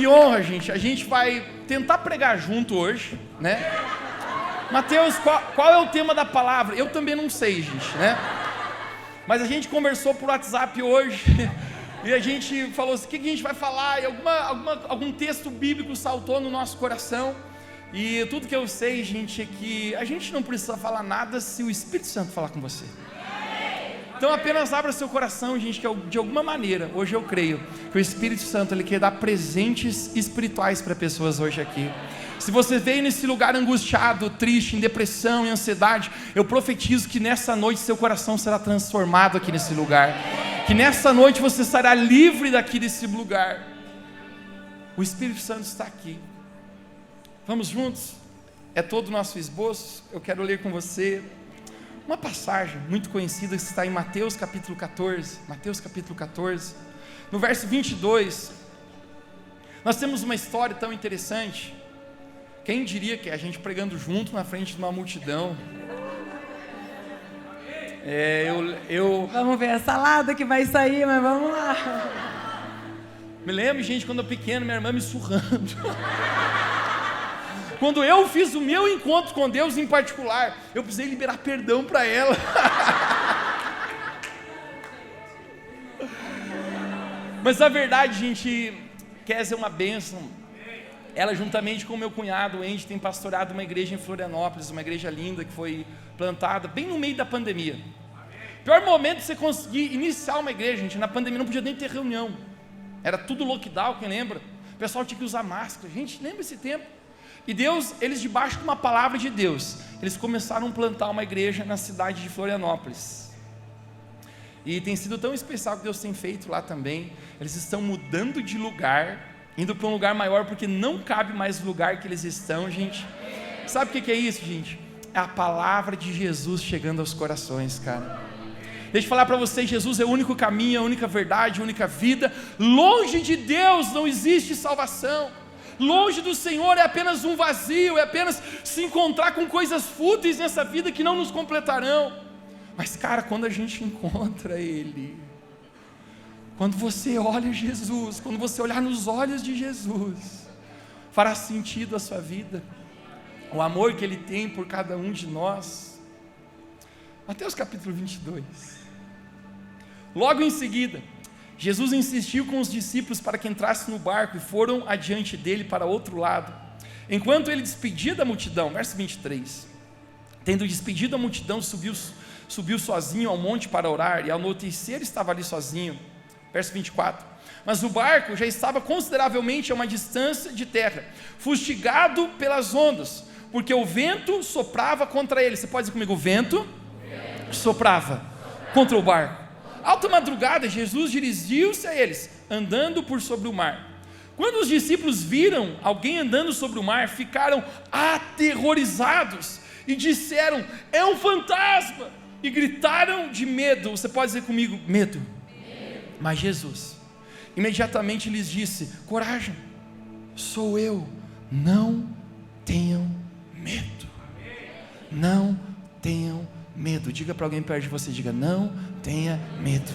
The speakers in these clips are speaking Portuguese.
Que honra, gente. A gente vai tentar pregar junto hoje, né? Mateus, qual é o tema da palavra? Eu também não sei, gente, né? Mas a gente conversou por WhatsApp hoje e a gente falou assim, o que a gente vai falar? E algum texto bíblico saltou no nosso coração. E tudo que eu sei, gente, é que a gente não precisa falar nada se o Espírito Santo falar com você. Então apenas abra seu coração, gente, que de alguma maneira, hoje eu creio que o Espírito Santo, Ele quer dar presentes espirituais para pessoas hoje aqui. Se você veio nesse lugar angustiado, triste, em depressão, em ansiedade, eu profetizo que nessa noite seu coração será transformado aqui nesse lugar. Que nessa noite você será livre daqui desse lugar. O Espírito Santo está aqui. Vamos juntos? É todo o nosso esboço. Eu quero ler com você uma passagem muito conhecida que está em Mateus capítulo 14. Mateus capítulo 14, no verso 22. Nós temos uma história tão interessante. Quem diria que a gente pregando junto na frente de uma multidão. Vamos ver a salada que vai sair, mas vamos lá. Me lembro, gente, quando eu pequeno, minha irmã me surrando. Quando eu fiz o meu encontro com Deus em particular, eu precisei liberar perdão para ela. Mas a verdade, gente, Kézia é uma bênção. Ela, juntamente com o meu cunhado, o Andy, tem pastorado uma igreja em Florianópolis, uma igreja linda que foi plantada bem no meio da pandemia. Pior momento de você conseguir iniciar uma igreja, gente, na pandemia não podia nem ter reunião. Era tudo lockdown, quem lembra? O pessoal tinha que usar máscara. Gente, lembra esse tempo? E Deus, eles debaixo de uma palavra de Deus, eles começaram a plantar uma igreja na cidade de Florianópolis. E tem sido tão especial que Deus tem feito lá também. Eles estão mudando de lugar, indo para um lugar maior, porque não cabe mais o lugar que eles estão, gente. Sabe o que é isso, gente? É a palavra de Jesus chegando aos corações, cara. Deixa eu falar para vocês, Jesus é o único caminho, a única verdade, a única vida. Longe de Deus não existe salvação. Longe do Senhor é apenas um vazio, é apenas se encontrar com coisas fúteis nessa vida que não nos completarão. Mas cara, quando a gente encontra Ele, quando você olha Jesus, quando você olhar nos olhos de Jesus, fará sentido a sua vida, o amor que Ele tem por cada um de nós. Mateus capítulo 22. Logo em seguida, Jesus insistiu com os discípulos para que entrassem no barco e foram adiante dele para outro lado, enquanto ele despedia da multidão. Verso 23. Tendo despedido a multidão, subiu sozinho ao monte para orar, e ao anoitecer estava ali sozinho. Verso 24. Mas o barco já estava consideravelmente a uma distância de terra, fustigado pelas ondas, porque o vento soprava contra ele. Você pode dizer comigo, o vento soprava contra o barco. Alta madrugada, Jesus dirigiu-se a eles, andando por sobre o mar. Quando os discípulos viram alguém andando sobre o mar, ficaram aterrorizados e disseram, é um fantasma, e gritaram de medo. Você pode dizer comigo, medo. Mas Jesus imediatamente lhes disse, coragem, sou eu, não tenham medo. Não tenham medo. Diga para alguém perto de você, diga, não tenha medo.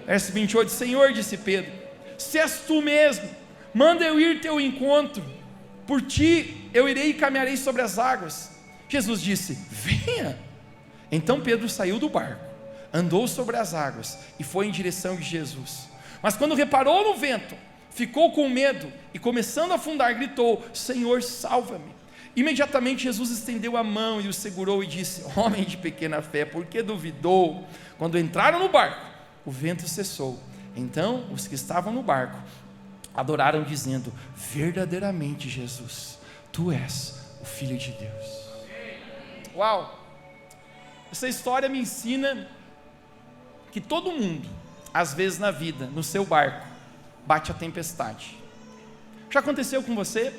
Verso 28, Senhor, disse Pedro, se és tu mesmo, manda eu ir teu encontro, por ti eu irei e caminharei sobre as águas. Jesus disse, venha. Então Pedro saiu do barco, andou sobre as águas e foi em direção de Jesus. Mas quando reparou no vento, ficou com medo e começando a afundar, gritou, Senhor, salva-me. Imediatamente Jesus estendeu a mão e o segurou e disse, homem de pequena fé, por que duvidou? Quando entraram no barco, o vento cessou. Então os que estavam no barco adoraram dizendo, verdadeiramente Jesus, tu és o Filho de Deus. Uau! Essa história me ensina que todo mundo, às vezes na vida, no seu barco, bate a tempestade. Já aconteceu com você?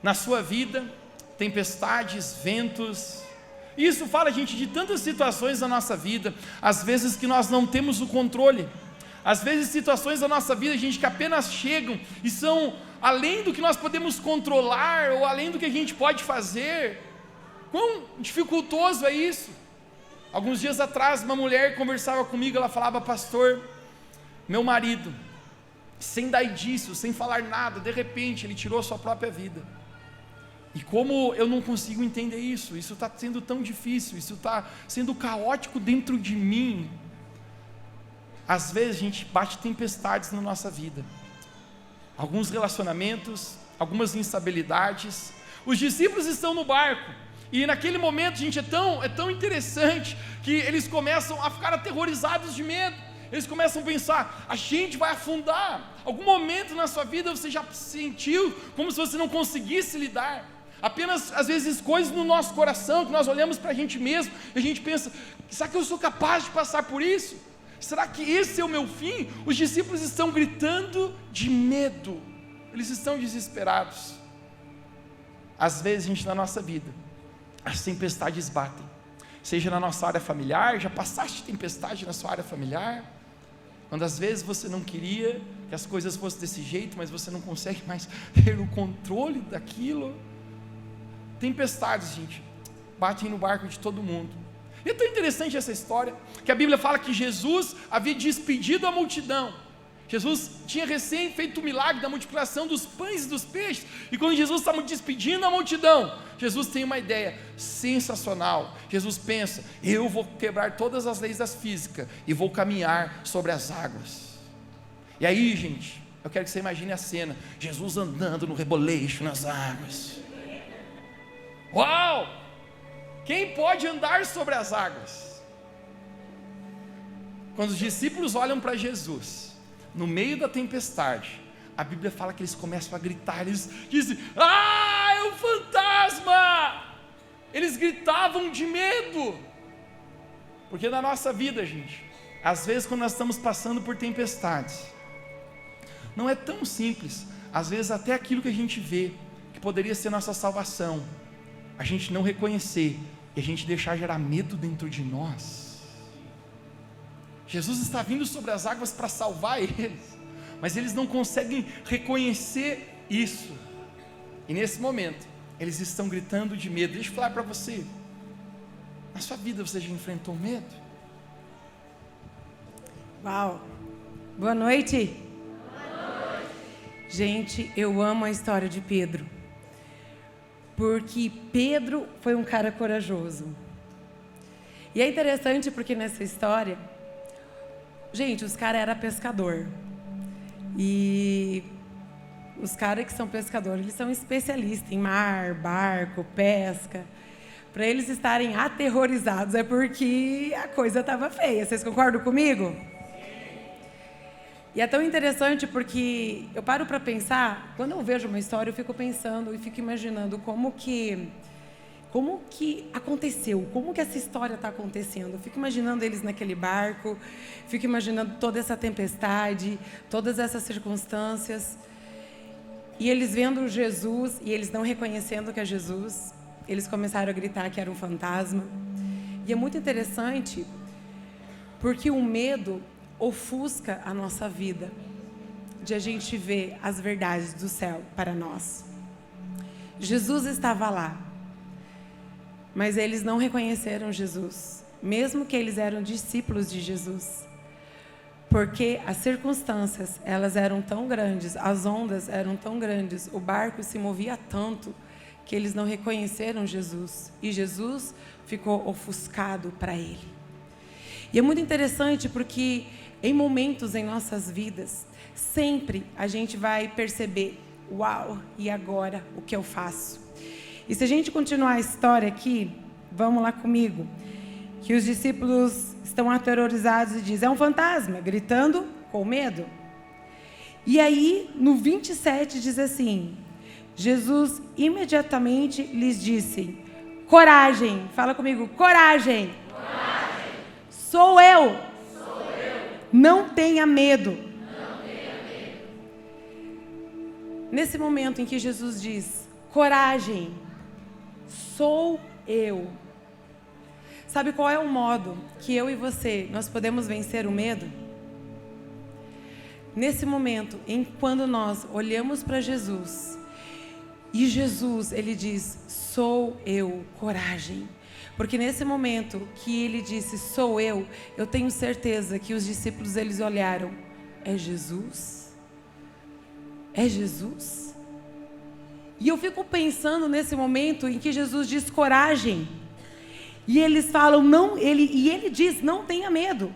Na sua vida, tempestades, ventos. Isso fala, gente, de tantas situações da nossa vida, às vezes que nós não temos o controle, às vezes situações da nossa vida, gente, que apenas chegam e são além do que nós podemos controlar, ou além do que a gente pode fazer. Quão dificultoso é isso? Alguns dias atrás, uma mulher conversava comigo, ela falava, pastor, meu marido, sem dar indício, sem falar nada, de repente ele tirou a sua própria vida. E como eu não consigo entender isso está sendo tão difícil, isso está sendo caótico dentro de mim. Às vezes a gente bate tempestades na nossa vida, alguns relacionamentos, algumas instabilidades. Os discípulos estão no barco, e naquele momento, gente, é tão interessante, que eles começam a ficar aterrorizados de medo. Eles começam a pensar, a gente vai afundar. Algum momento na sua vida você já sentiu como se você não conseguisse lidar? Apenas, às vezes, coisas no nosso coração, que nós olhamos para a gente mesmo, e a gente pensa, será que eu sou capaz de passar por isso? Será que esse é o meu fim? Os discípulos estão gritando de medo, eles estão desesperados. Às vezes, gente, na nossa vida, as tempestades batem, seja na nossa área familiar. Já passaste tempestade na sua área familiar? Quando às vezes você não queria que as coisas fossem desse jeito, mas você não consegue mais ter o controle daquilo. Tempestades, gente, batem no barco de todo mundo. E é tão interessante essa história, que a Bíblia fala que Jesus havia despedido a multidão. Jesus tinha recém feito o milagre da multiplicação dos pães e dos peixes, e quando Jesus estava despedindo a multidão, Jesus tem uma ideia sensacional. Jesus pensa, eu vou quebrar todas as leis da física, e vou caminhar sobre as águas. E aí, gente, eu quero que você imagine a cena, Jesus andando no reboleixo nas águas. Uau! Quem pode andar sobre as águas? Quando os discípulos olham para Jesus, no meio da tempestade, a Bíblia fala que eles começam a gritar, eles dizem, é um fantasma! Eles gritavam de medo, porque na nossa vida, gente, às vezes quando nós estamos passando por tempestades, não é tão simples, às vezes até aquilo que a gente vê, que poderia ser nossa salvação, a gente não reconhecer, e a gente deixar gerar medo dentro de nós. Jesus está vindo sobre as águas para salvar eles, mas eles não conseguem reconhecer isso, e nesse momento, eles estão gritando de medo. Deixa eu falar para você, na sua vida você já enfrentou medo? Uau, boa noite. Gente, eu amo a história de Pedro, porque Pedro foi um cara corajoso, e é interessante porque nessa história, gente, os caras eram pescador, e os caras que são pescadores, eles são especialistas em mar, barco, pesca. Para eles estarem aterrorizados é porque a coisa estava feia. Vocês concordam comigo? E é tão interessante porque eu paro para pensar, quando eu vejo uma história, eu fico pensando e fico imaginando como que aconteceu, como que essa história está acontecendo. Eu fico imaginando eles naquele barco, fico imaginando toda essa tempestade, todas essas circunstâncias, e eles vendo Jesus, e eles não reconhecendo que é Jesus, eles começaram a gritar que era um fantasma. E é muito interessante, porque o medo ofusca a nossa vida, de a gente ver as verdades do céu para nós. Jesus estava lá, mas eles não reconheceram Jesus, mesmo que eles eram discípulos de Jesus, porque as circunstâncias, elas eram tão grandes, as ondas eram tão grandes, o barco se movia tanto, que eles não reconheceram Jesus, e Jesus ficou ofuscado para ele. E é muito interessante porque em momentos em nossas vidas, sempre a gente vai perceber, uau, e agora o que eu faço? E se a gente continuar a história aqui, vamos lá comigo, que os discípulos estão aterrorizados e dizem, é um fantasma, gritando com medo. E aí, no 27 diz assim, Jesus imediatamente lhes disse, coragem, fala comigo, coragem, coragem. Sou eu. Não tenha medo. Não tenha medo. Nesse momento em que Jesus diz, coragem, sou eu. Sabe qual é o modo que eu e você, nós podemos vencer o medo? Nesse momento, quando nós olhamos para Jesus, e Jesus, ele diz, sou eu, coragem. Porque nesse momento que ele disse, sou eu tenho certeza que os discípulos, eles olharam, é Jesus? é Jesus? E eu fico pensando nesse momento em que Jesus diz coragem. E eles falam, não, ele diz, não tenha medo.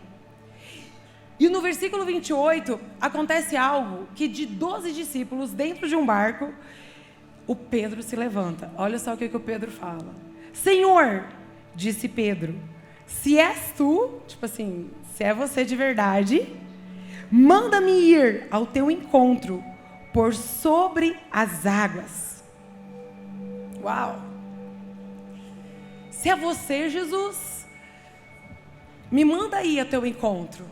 E no versículo 28, acontece algo que de 12 discípulos dentro de um barco, o Pedro se levanta. Olha só o que o Pedro fala. Senhor, disse Pedro, se és tu, tipo assim, se é você de verdade, manda-me ir ao teu encontro por sobre as águas. Uau! Se é você, Jesus, me manda ir ao teu encontro.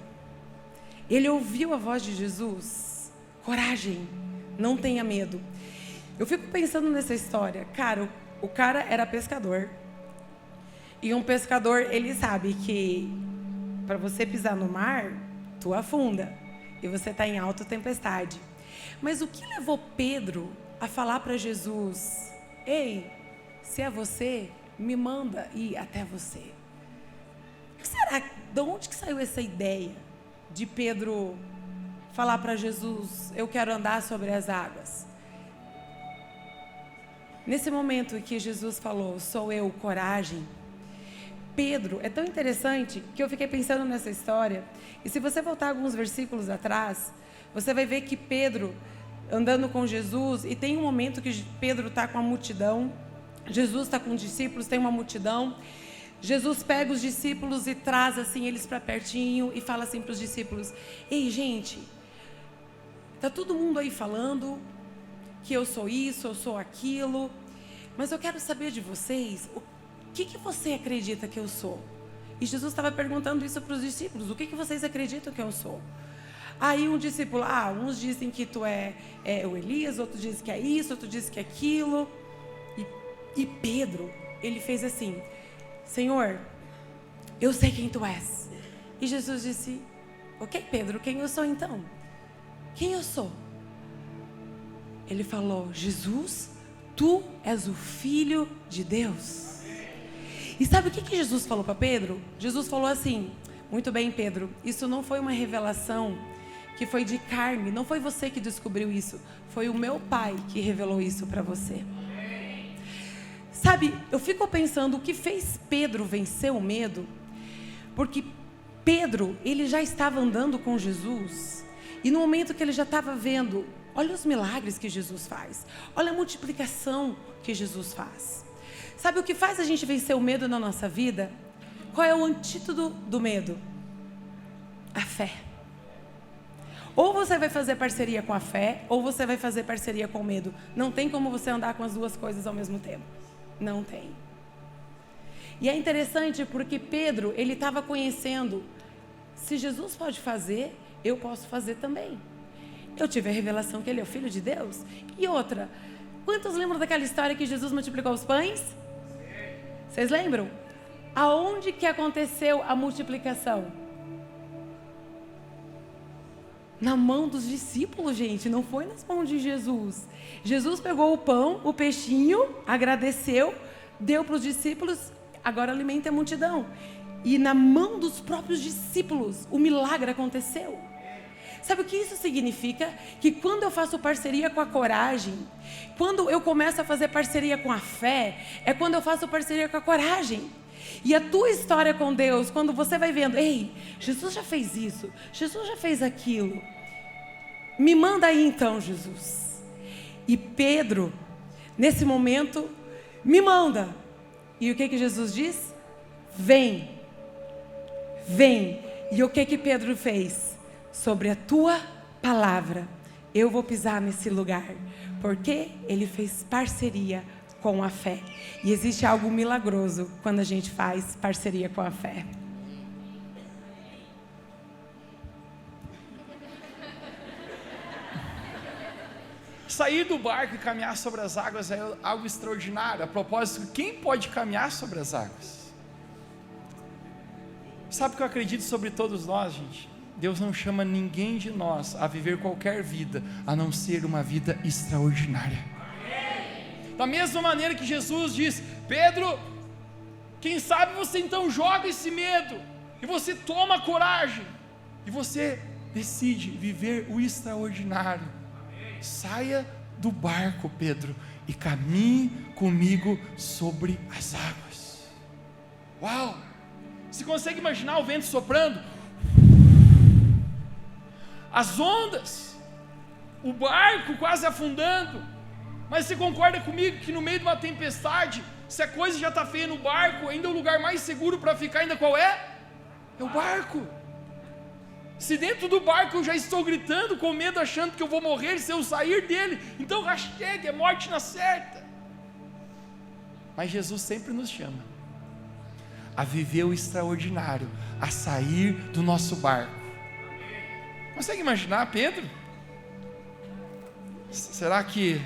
Ele ouviu a voz de Jesus. Coragem, não tenha medo. Eu fico pensando nessa história. Cara, o cara era pescador. E um pescador, ele sabe que para você pisar no mar, tu afunda. E você está em alta tempestade. Mas o que levou Pedro a falar para Jesus? Ei, se é você, me manda ir até você. O que será? De onde que saiu essa ideia de Pedro falar para Jesus, eu quero andar sobre as águas? Nesse momento em que Jesus falou, sou eu, coragem, Pedro, é tão interessante que eu fiquei pensando nessa história, e se você voltar alguns versículos atrás, você vai ver que Pedro, andando com Jesus, e tem um momento que Pedro está com a multidão, Jesus está com os discípulos, tem uma multidão, Jesus pega os discípulos e traz assim eles para pertinho e fala assim para os discípulos, ei gente, está todo mundo aí falando que eu sou isso, eu sou aquilo, mas eu quero saber de vocês, o que você acredita que eu sou? E Jesus estava perguntando isso para os discípulos, o que vocês acreditam que eu sou? Aí um discípulo, uns dizem que tu é o Elias, outros dizem que é isso, outros dizem que é aquilo. E Pedro, ele fez assim, Senhor, eu sei quem tu és. E Jesus disse, ok Pedro, quem eu sou então? Quem eu sou? Ele falou, Jesus, tu és o Filho de Deus. E sabe o que Jesus falou para Pedro? Jesus falou assim, muito bem Pedro, isso não foi uma revelação que foi de carne, não foi você que descobriu isso, foi o meu Pai que revelou isso para você. Sabe, eu fico pensando o que fez Pedro vencer o medo, porque Pedro, ele já estava andando com Jesus, e no momento que ele já estava vendo, olha os milagres que Jesus faz, olha a multiplicação que Jesus faz. Sabe o que faz a gente vencer o medo na nossa vida? Qual é o antídoto do medo? A fé. Ou você vai fazer parceria com a fé, ou você vai fazer parceria com o medo. Não tem como você andar com as duas coisas ao mesmo tempo. Não tem. E é interessante porque Pedro, ele estava conhecendo, se Jesus pode fazer, eu posso fazer também. Eu tive a revelação que ele é o Filho de Deus. E outra, quantos lembram daquela história que Jesus multiplicou os pães? Vocês lembram? Aonde que aconteceu a multiplicação? Na mão dos discípulos, gente, não foi nas mãos de Jesus. Jesus pegou o pão, o peixinho, agradeceu, deu para os discípulos, agora alimenta a multidão. E na mão dos próprios discípulos, o milagre aconteceu. Sabe o que isso significa? Que quando eu faço parceria com a coragem, quando eu começo a fazer parceria com a fé, é quando eu faço parceria com a coragem. E a tua história com Deus, quando você vai vendo, ei, Jesus já fez isso, Jesus já fez aquilo, me manda aí então, Jesus. E Pedro, nesse momento, me manda. E o que Jesus diz? Vem, vem. E o que Pedro fez? Sobre a tua palavra, eu vou pisar nesse lugar, porque ele fez parceria com a fé. E existe algo milagroso quando a gente faz parceria com a fé. Sair do barco e caminhar sobre as águas é algo extraordinário. A propósito, quem pode caminhar sobre as águas? Sabe o que eu acredito sobre todos nós, gente? Deus não chama ninguém de nós a viver qualquer vida, a não ser uma vida extraordinária. Da mesma maneira que Jesus diz, Pedro, quem sabe você então joga esse medo, e você toma coragem, e você decide viver o extraordinário. saia do barco, Pedro, e caminhe comigo sobre as águas. Uau! Você consegue imaginar o vento soprando? As ondas, o barco quase afundando. Mas você concorda comigo que no meio de uma tempestade, se a coisa já está feia no barco, ainda o lugar mais seguro para ficar ainda qual é? É o barco. Se dentro do barco eu já estou gritando com medo, achando que eu vou morrer se eu sair dele, então hashtag é morte na certa. Mas Jesus sempre nos chama a viver o extraordinário, a sair do nosso barco. Consegue imaginar Pedro? Será que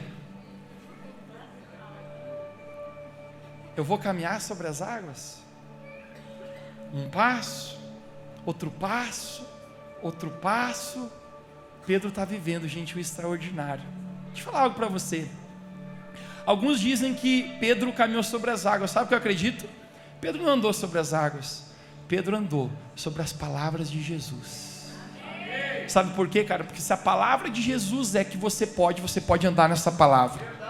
eu vou caminhar sobre as águas? Um passo, outro passo, outro passo. Pedro está vivendo, gente, o extraordinário. Deixa eu falar algo para você. Alguns dizem que Pedro caminhou sobre as águas. Sabe o que eu acredito? Pedro não andou sobre as águas. Pedro andou sobre as palavras de Jesus. Sabe por quê, cara? Porque se a palavra de Jesus é que você pode andar nessa palavra.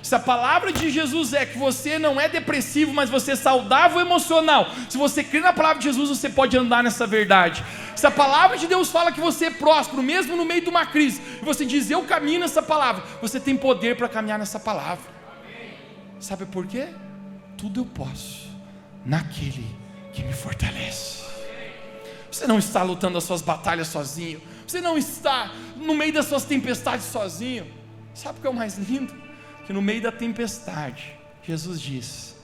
Se a palavra de Jesus é que você não é depressivo, mas você é saudável emocional, se você crê na palavra de Jesus, você pode andar nessa verdade. Se a palavra de Deus fala que você é próspero, mesmo no meio de uma crise, e você diz, eu caminho nessa palavra, você tem poder para caminhar nessa palavra. Sabe por quê? Tudo eu posso naquele que me fortalece. Você não está lutando as suas batalhas sozinho, você não está no meio das suas tempestades sozinho. Sabe o que é o mais lindo? Que no meio da tempestade, Jesus diz,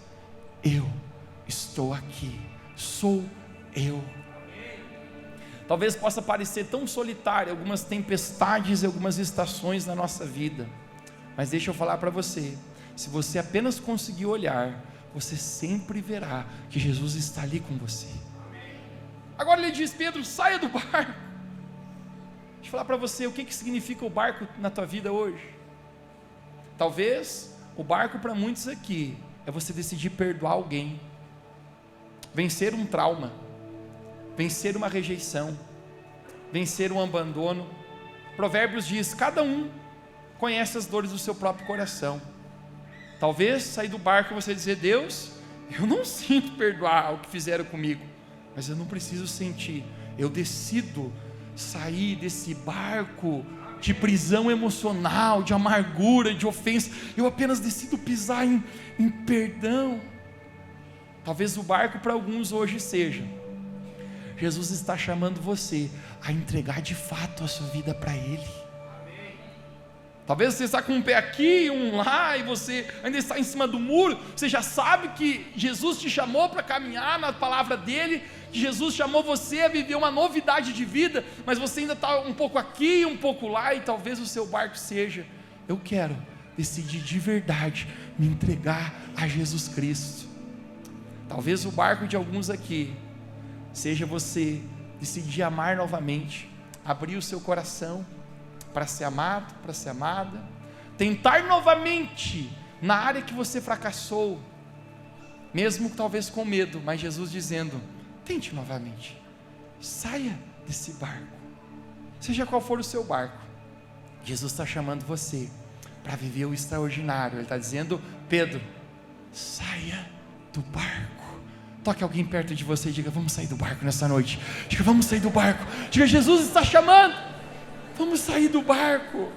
eu estou aqui, sou eu. Talvez possa parecer tão solitário algumas tempestades e algumas estações na nossa vida, mas deixa eu falar para você, se você apenas conseguir olhar, você sempre verá que Jesus está ali com você. Agora ele diz, Pedro, saia do barco. Deixa eu falar para você, o que significa o barco na tua vida hoje? Talvez o barco para muitos aqui é você decidir perdoar alguém, vencer um trauma, vencer uma rejeição, vencer um abandono. Provérbios diz, cada um conhece as dores do seu próprio coração. Talvez sair do barco e você dizer, Deus, eu não sinto perdoar o que fizeram comigo, mas eu não preciso sentir, eu decido sair desse barco de prisão emocional, de amargura, de ofensa, eu apenas decido pisar em perdão. Talvez o barco para alguns hoje seja, Jesus está chamando você a entregar de fato a sua vida para Ele. Talvez você está com um pé aqui, um lá, e você ainda está em cima do muro. Você já sabe que Jesus te chamou para caminhar na palavra dEle, que Jesus chamou você a viver uma novidade de vida, mas você ainda está um pouco aqui, um pouco lá, e talvez o seu barco seja, eu quero decidir de verdade me entregar a Jesus Cristo. Talvez o barco de alguns aqui seja você decidir amar novamente, abrir o seu coração para ser amado, para ser amada, tentar novamente na área que você fracassou, mesmo talvez com medo, mas Jesus dizendo, tente novamente, saia desse barco, seja qual for o seu barco, Jesus está chamando você para viver o extraordinário. Ele está dizendo, Pedro, saia do barco. Toque alguém perto de você e diga, vamos sair do barco nessa noite. Diga, vamos sair do barco. Diga, Jesus está chamando, vamos sair do barco.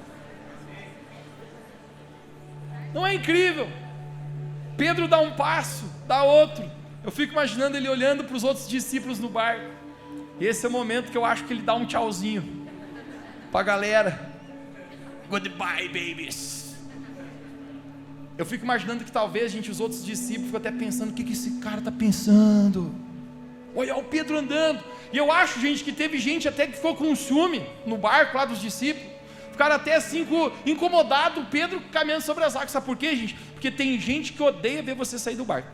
Não é incrível? Pedro dá um passo, dá outro. Eu fico imaginando ele olhando para os outros discípulos no barco. E esse é o momento que eu acho que ele dá um tchauzinho para a galera. Goodbye, babies. Eu fico imaginando que talvez, gente, os outros discípulos ficam até pensando, o que esse cara está pensando? Olha o Pedro andando. E eu acho, gente, que teve gente até que ficou com ciúme no barco lá dos discípulos. Ficaram até assim incomodado, o Pedro caminhando sobre as águas. Sabe por quê, gente? Porque tem gente que odeia ver você sair do barco.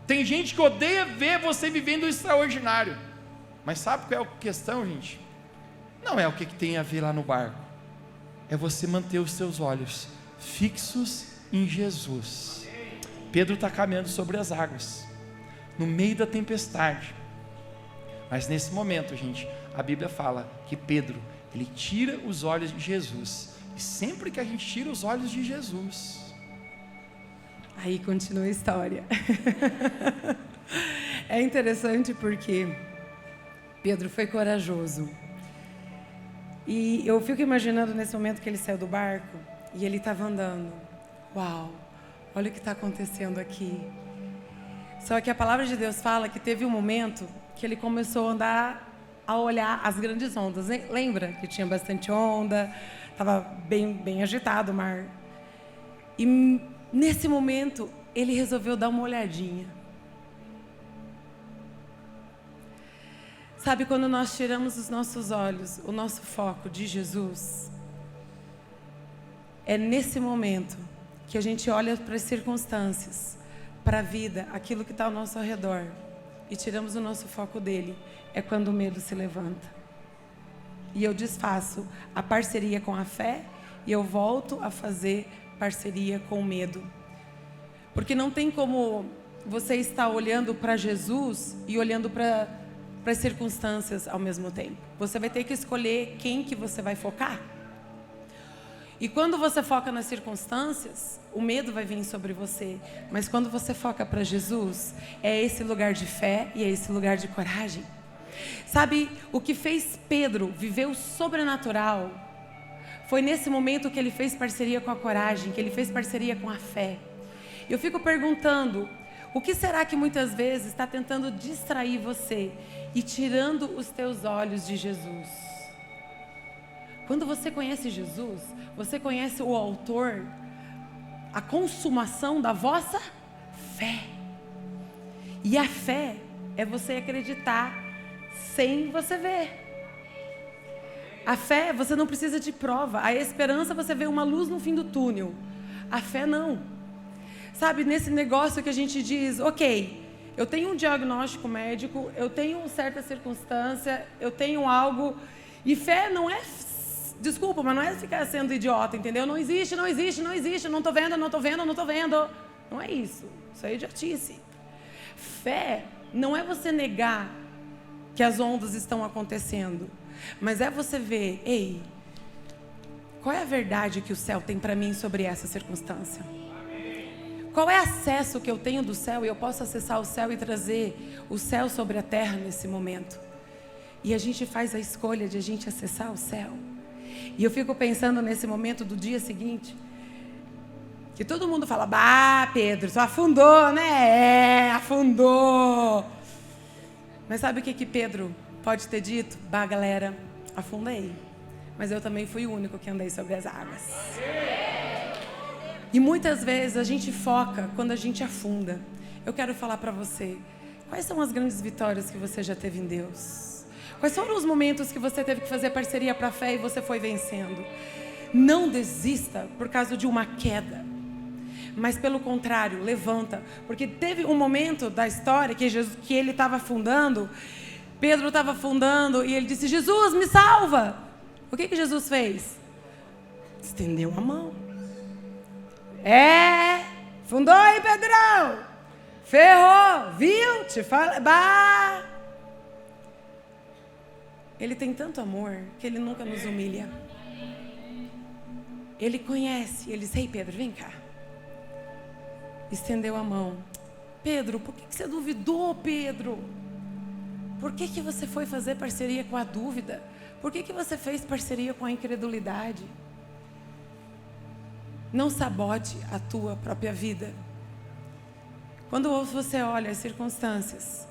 Tem gente que odeia ver você vivendo o extraordinário. Mas sabe qual é a questão, gente? Não é o que tem a ver lá no barco. É você manter os seus olhos fixos em Jesus. Pedro está caminhando sobre as águas, no meio da tempestade. Mas nesse momento, gente, a Bíblia fala que Pedro, Ele tira os olhos de Jesus. E sempre que a gente tira os olhos de Jesus... Aí continua a história. É interessante porque Pedro foi corajoso. E eu fico imaginando nesse momento que ele saiu do barco e ele estava andando. Uau, olha o que está acontecendo aqui. Só que a palavra de Deus fala que teve um momento que ele começou a andar, a olhar as grandes ondas. Lembra que tinha bastante onda, estava bem agitado o mar. E nesse momento, ele resolveu dar uma olhadinha. Sabe, quando nós tiramos os nossos olhos, o nosso foco de Jesus, é nesse momento que a gente olha para as circunstâncias, para a vida, aquilo que está ao nosso redor, e tiramos o nosso foco dele, é quando o medo se levanta. E eu desfaço a parceria com a fé, e eu volto a fazer parceria com o medo. Porque não tem como você estar olhando para Jesus e olhando para as circunstâncias ao mesmo tempo. Você vai ter que escolher quem que você vai focar. E quando você foca nas circunstâncias, o medo vai vir sobre você. Mas quando você foca para Jesus, é esse lugar de fé e é esse lugar de coragem. Sabe, o que fez Pedro viver o sobrenatural foi nesse momento que ele fez parceria com a coragem, que ele fez parceria com a fé. Eu fico perguntando, o que será que muitas vezes está tentando distrair você e tirando os teus olhos de Jesus? Quando você conhece Jesus, você conhece o autor, a consumação da vossa fé. E a fé é você acreditar sem você ver. A fé, você não precisa de prova. A esperança, você vê uma luz no fim do túnel. A fé, não. Sabe, nesse negócio que a gente diz, ok, eu tenho um diagnóstico médico, eu tenho certa circunstância, eu tenho algo, e fé não é, desculpa, mas não é ficar sendo idiota, entendeu? Não existe, não existe, não existe, não estou vendo, não estou vendo, não estou vendo. Não é isso é idiotice. Fé não é você negar que as ondas estão acontecendo, mas é você ver, ei, qual é a verdade que o céu tem para mim sobre essa circunstância? Qual é o acesso que eu tenho do céu e eu posso acessar o céu e trazer o céu sobre a terra nesse momento? E a gente faz a escolha de a gente acessar o céu. E eu fico pensando nesse momento do dia seguinte, que todo mundo fala, bah, Pedro, só afundou, né? Afundou. Mas sabe o que Pedro pode ter dito? Bah, galera, afundei. Mas eu também fui o único que andei sobre as águas. E muitas vezes a gente foca quando a gente afunda. Eu quero falar para você, quais são as grandes vitórias que você já teve em Deus? Quais foram os momentos que você teve que fazer parceria para a fé e você foi vencendo? Não desista por causa de uma queda. Mas pelo contrário, levanta. Porque teve um momento da história que ele estava afundando, Pedro estava afundando e ele disse, Jesus, me salva! O que Jesus fez? Estendeu a mão. Fundou aí, Pedrão. Ferrou, viu? Te fala, bah. Ele tem tanto amor que ele nunca nos humilha. Ele conhece, ele diz, ei, Pedro, vem cá. Estendeu a mão. Pedro, por que você duvidou, Pedro? Por que você foi fazer parceria com a dúvida? Por que você fez parceria com a incredulidade? Não sabote a tua própria vida. Quando você olha as circunstâncias,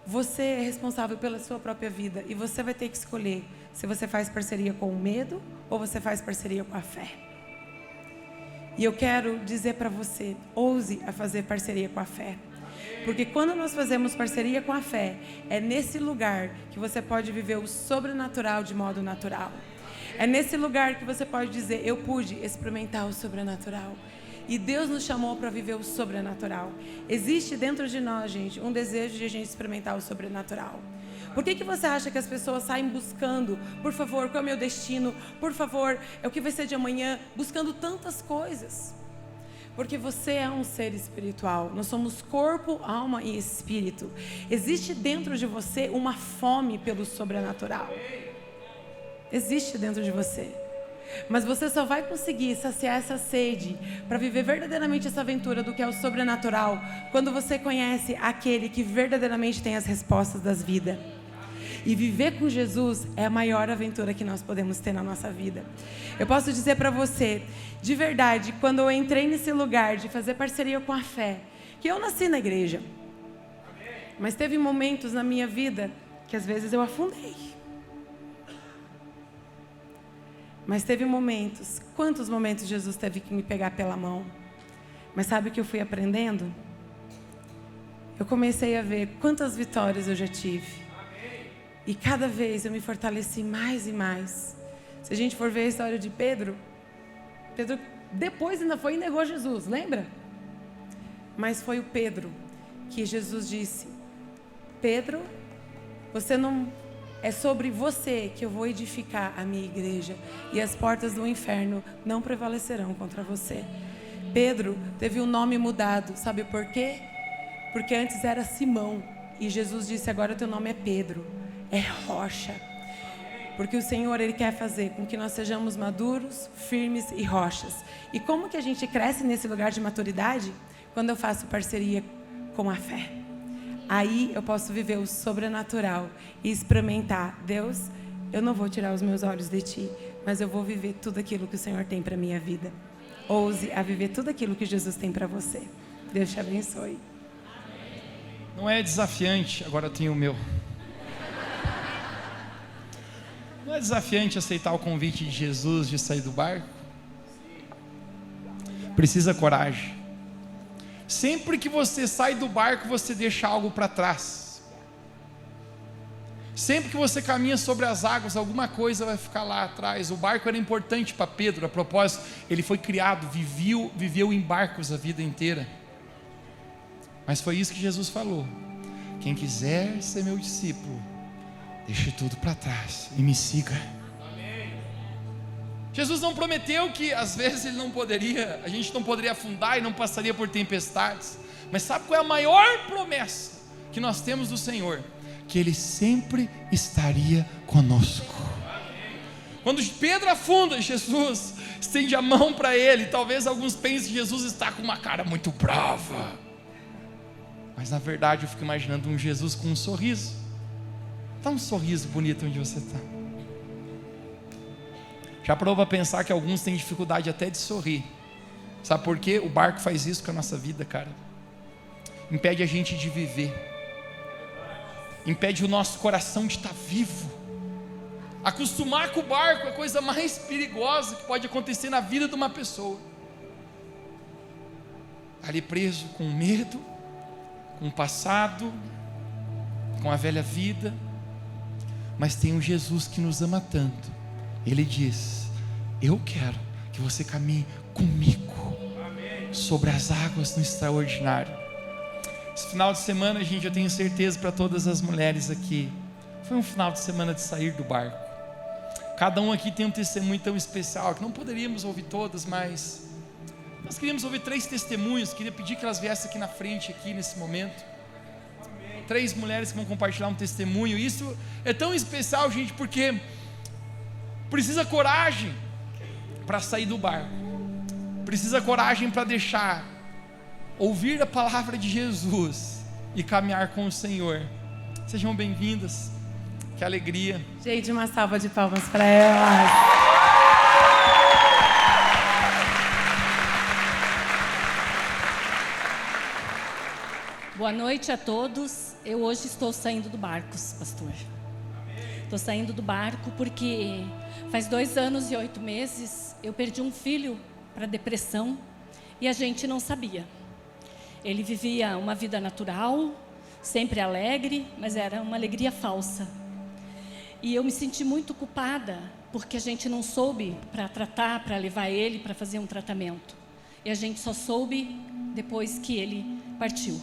você é responsável pela sua própria vida e você vai ter que escolher se você faz parceria com o medo ou você faz parceria com a fé. E eu quero dizer para você, ouse a fazer parceria com a fé. Porque quando nós fazemos parceria com a fé, é nesse lugar que você pode viver o sobrenatural de modo natural. É nesse lugar que você pode dizer, eu pude experimentar o sobrenatural. E Deus nos chamou para viver o sobrenatural. Existe dentro de nós, gente, um desejo de a gente experimentar o sobrenatural. Por que você acha que as pessoas saem buscando, por favor, qual é o meu destino? Por favor, é o que vai ser de amanhã? Buscando tantas coisas. Porque você é um ser espiritual. Nós somos corpo, alma e espírito. Existe dentro de você uma fome pelo sobrenatural. existe dentro de você. Mas você só vai conseguir saciar essa sede para viver verdadeiramente essa aventura do que é o sobrenatural quando você conhece aquele que verdadeiramente tem as respostas das vidas. E viver com Jesus é a maior aventura que nós podemos ter na nossa vida. Eu posso dizer para você, de verdade, quando eu entrei nesse lugar de fazer parceria com a fé, que eu nasci na igreja, mas teve momentos na minha vida que às vezes eu afundei. Mas teve momentos, quantos momentos Jesus teve que me pegar pela mão? Mas sabe o que eu fui aprendendo? Eu comecei a ver quantas vitórias eu já tive. E cada vez eu me fortaleci mais e mais. Se a gente for ver a história de Pedro depois ainda foi e negou Jesus, lembra? Mas foi o Pedro que Jesus disse: Pedro, você não... é sobre você que eu vou edificar a minha igreja, e as portas do inferno não prevalecerão contra você. Pedro teve o nome mudado, sabe por quê? Porque antes era Simão, e Jesus disse: agora teu nome é Pedro, é rocha. Porque o Senhor, Ele quer fazer com que nós sejamos maduros, firmes e rochas. E como que a gente cresce nesse lugar de maturidade? Quando eu faço parceria com a fé. Aí eu posso viver o sobrenatural e experimentar: Deus, eu não vou tirar os meus olhos de Ti, mas eu vou viver tudo aquilo que o Senhor tem para a minha vida. Ouse a viver tudo aquilo que Jesus tem para você. Deus te abençoe. Não é desafiante, agora eu tenho o meu. Não é desafiante aceitar o convite de Jesus de sair do barco? Precisa coragem. Sempre que você sai do barco, você deixa algo para trás. Sempre que você caminha sobre as águas, alguma coisa vai ficar lá atrás. O barco era importante para Pedro, a propósito, ele foi criado, viveu em barcos a vida inteira. Mas foi isso que Jesus falou: quem quiser ser meu discípulo, deixe tudo para trás e me siga. Jesus não prometeu que às vezes Ele não poderia, a gente não poderia afundar e não passaria por tempestades. Mas sabe qual é a maior promessa que nós temos do Senhor? Que Ele sempre estaria conosco. Quando Pedro afunda, Jesus estende a mão para ele. Talvez alguns pensem que Jesus está com uma cara muito brava, mas na verdade eu fico imaginando um Jesus com um sorriso. Dá um sorriso bonito onde você está. Já parou para pensar que alguns têm dificuldade até de sorrir? Sabe por quê? O barco faz isso com a nossa vida, cara. Impede a gente de viver. Impede o nosso coração de estar vivo. Acostumar com o barco é a coisa mais perigosa que pode acontecer na vida de uma pessoa. Ali preso com medo, com o passado, com a velha vida. Mas tem um Jesus que nos ama tanto. Ele diz: eu quero que você caminhe comigo sobre as águas no extraordinário. Esse final de semana, gente, eu tenho certeza para todas as mulheres aqui, foi um final de semana de sair do barco. Cada um aqui tem um testemunho tão especial que não poderíamos ouvir todas, mas nós queríamos ouvir 3 testemunhos. Queria pedir que elas viessem aqui na frente, aqui nesse momento. 3 mulheres que vão compartilhar um testemunho. Isso é tão especial, gente, porque precisa coragem para sair do barco. Precisa coragem para deixar, ouvir a palavra de Jesus e caminhar com o Senhor. Sejam bem-vindas. Que alegria. Gente, uma salva de palmas para elas. Boa noite a todos. Eu hoje estou saindo do barco, pastor. Estou saindo do barco porque faz 2 anos e 8 meses eu perdi um filho para depressão e a gente não sabia. Ele vivia uma vida natural, sempre alegre, mas era uma alegria falsa. E eu me senti muito culpada porque a gente não soube para tratar, para levar ele para fazer um tratamento. E a gente só soube depois que ele partiu.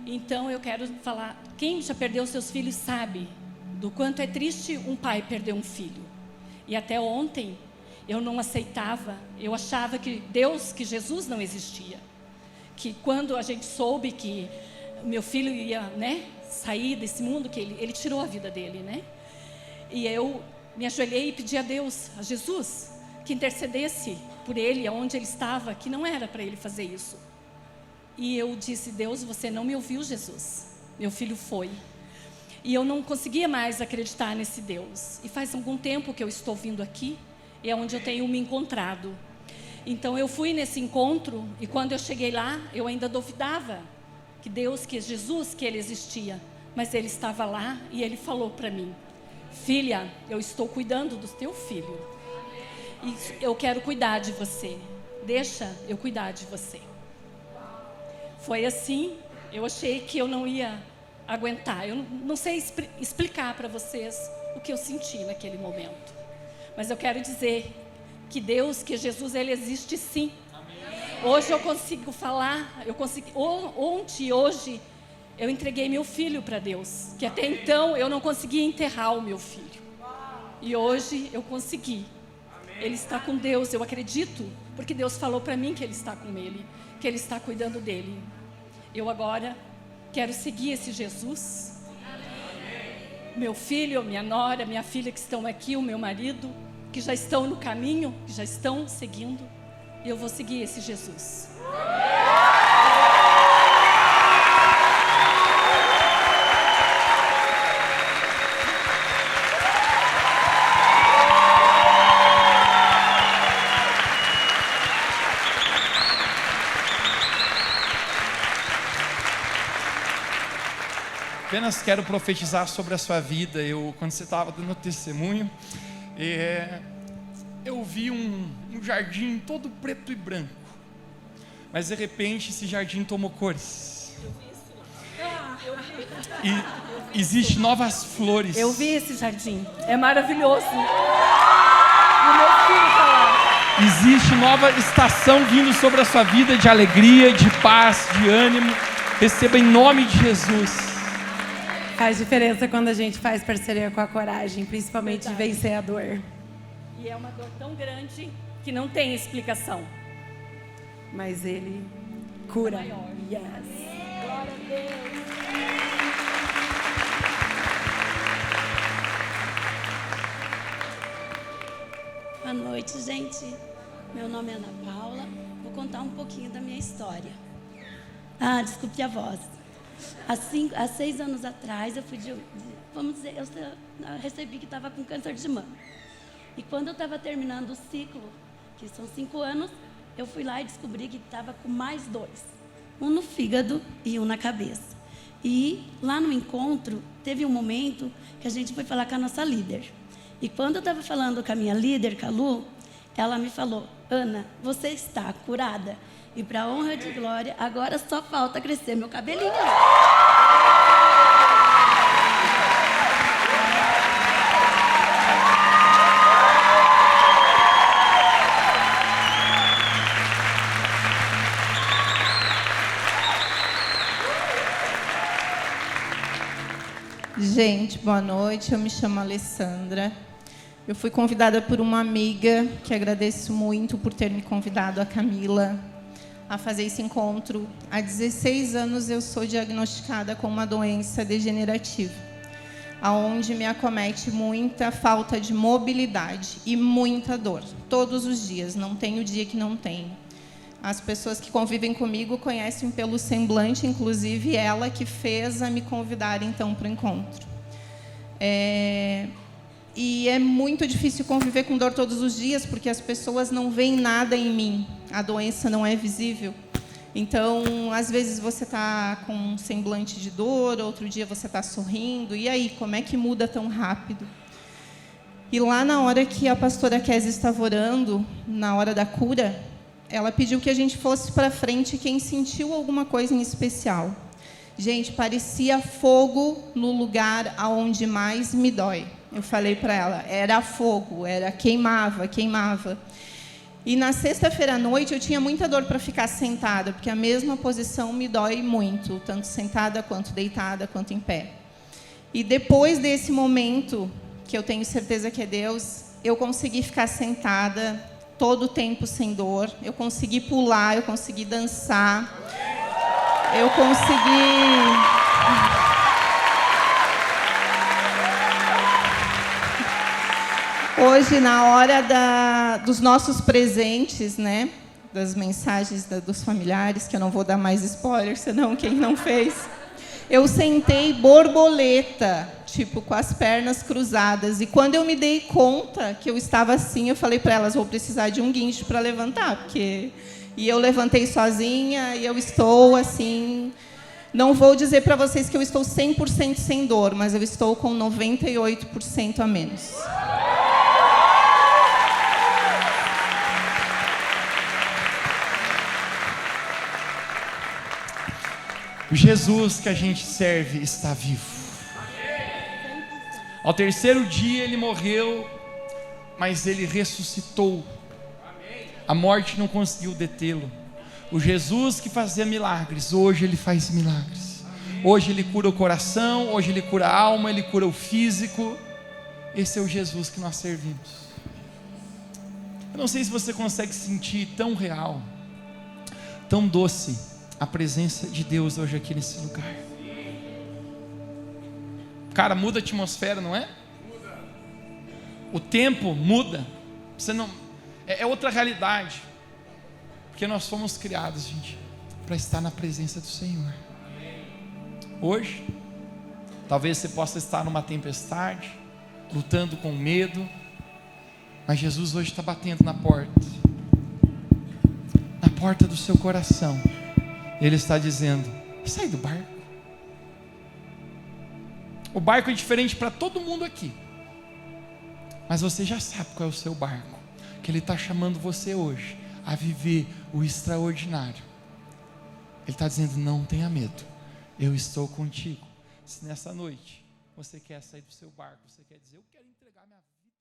Então eu quero falar, quem já perdeu seus filhos sabe do quanto é triste um pai perder um filho. E até ontem eu não aceitava, eu achava que Deus, que Jesus não existia. Que quando a gente soube que meu filho ia, sair desse mundo, que ele tirou a vida dele, E eu me ajoelhei e pedi a Deus, a Jesus, que intercedesse por ele, aonde ele estava, que não era para ele fazer isso. E eu disse: Deus, você não me ouviu, Jesus. Meu filho foi. E eu não conseguia mais acreditar nesse Deus. E faz algum tempo que eu estou vindo aqui, e é onde eu tenho me encontrado. Então eu fui nesse encontro, e quando eu cheguei lá, eu ainda duvidava que Deus, que Jesus, que ele existia. Mas ele estava lá e ele falou para mim: filha, eu estou cuidando do teu filho. E eu quero cuidar de você. Deixa eu cuidar de você. Foi assim, eu achei que eu não ia aguentar. Eu não sei explicar para vocês o que eu senti naquele momento. Mas eu quero dizer que Deus, que Jesus, ele existe sim. Hoje eu consigo falar, ontem e hoje, eu entreguei meu filho para Deus, que até então eu não conseguia enterrar o meu filho. E hoje eu consegui. Ele está com Deus, eu acredito, porque Deus falou para mim que ele está com ele, que ele está cuidando dele. Eu agora quero seguir esse Jesus. Meu filho, minha nora, minha filha que estão aqui, o meu marido, que já estão no caminho, que já estão seguindo, e eu vou seguir esse Jesus. Apenas quero profetizar sobre a sua vida. Quando você estava dando testemunho, eu vi um jardim todo preto e branco, mas de repente esse jardim tomou cores. E existem novas flores. Eu vi esse jardim, é maravilhoso. E o meu filho está lá. Existe nova estação vindo sobre a sua vida, de alegria, de paz, de ânimo. Receba em nome de Jesus. Faz diferença quando a gente faz parceria com a coragem, principalmente de vencer a dor. E é uma dor tão grande que não tem explicação. Mas ele cura. Maior. Yes. Glória a Deus. Boa noite, gente. Meu nome é Ana Paula. Vou contar um pouquinho da minha história. Desculpe a voz. Há 6 anos atrás, eu fui vamos dizer, eu recebi que estava com câncer de mama. E quando eu estava terminando o ciclo, que são 5 anos, eu fui lá e descobri que estava com mais 2. Um no fígado e um na cabeça. E lá no encontro, teve um momento que a gente foi falar com a nossa líder. E quando eu estava falando com a minha líder, com a Lu, ela me falou: Ana, você está curada. E para honra de glória, agora só falta crescer meu cabelinho. Gente, boa noite. Eu me chamo Alessandra. Eu fui convidada por uma amiga, que agradeço muito por ter me convidado, a Camila, a fazer esse encontro. Há 16 anos eu sou diagnosticada com uma doença degenerativa, onde me acomete muita falta de mobilidade e muita dor, todos os dias, não tem o dia que não tenho. As pessoas que convivem comigo conhecem pelo semblante, inclusive ela que fez a me convidar então para o encontro. E é muito difícil conviver com dor todos os dias, porque as pessoas não veem nada em mim. A doença não é visível. Então, às vezes você está com um semblante de dor, outro dia você está sorrindo. E aí, como é que muda tão rápido? E lá na hora que a pastora Kézia estava orando, na hora da cura, ela pediu que a gente fosse para frente quem sentiu alguma coisa em especial. Gente, parecia fogo no lugar aonde mais me dói. Eu falei para ela, era fogo, queimava. E na sexta-feira à noite eu tinha muita dor para ficar sentada, porque a mesma posição me dói muito, tanto sentada, quanto deitada, quanto em pé. E depois desse momento, que eu tenho certeza que é Deus, eu consegui ficar sentada todo o tempo sem dor, eu consegui pular, eu consegui dançar, eu consegui... hoje, na hora dos nossos presentes, né? Das mensagens dos familiares, que eu não vou dar mais spoiler, senão quem não fez. Eu sentei borboleta, tipo, com as pernas cruzadas. E quando eu me dei conta que eu estava assim, eu falei para elas, vou precisar de um guincho para levantar, porque... E eu levantei sozinha e eu estou assim... Não vou dizer para vocês que eu estou 100% sem dor, mas eu estou com 98% a menos. O Jesus que a gente serve está vivo. Ao terceiro dia ele morreu, mas ele ressuscitou. A morte não conseguiu detê-lo. O Jesus que fazia milagres, hoje ele faz milagres. Hoje ele cura o coração, hoje ele cura a alma, ele cura o físico. Esse é o Jesus que nós servimos. Eu não sei se você consegue sentir tão real, tão doce a presença de Deus hoje aqui nesse lugar. Cara, muda a atmosfera, não é? O tempo muda. Você não... É outra realidade. Porque nós fomos criados, gente, para estar na presença do Senhor. Hoje, talvez você possa estar numa tempestade, lutando com medo, mas Jesus hoje está batendo na porta do seu coração. Ele está dizendo, sai do barco. O barco é diferente para todo mundo aqui, mas você já sabe qual é o seu barco, que Ele está chamando você hoje a viver o extraordinário. Ele está dizendo, não tenha medo, eu estou contigo. Se nessa noite você quer sair do seu barco, você quer dizer, eu quero entregar minha vida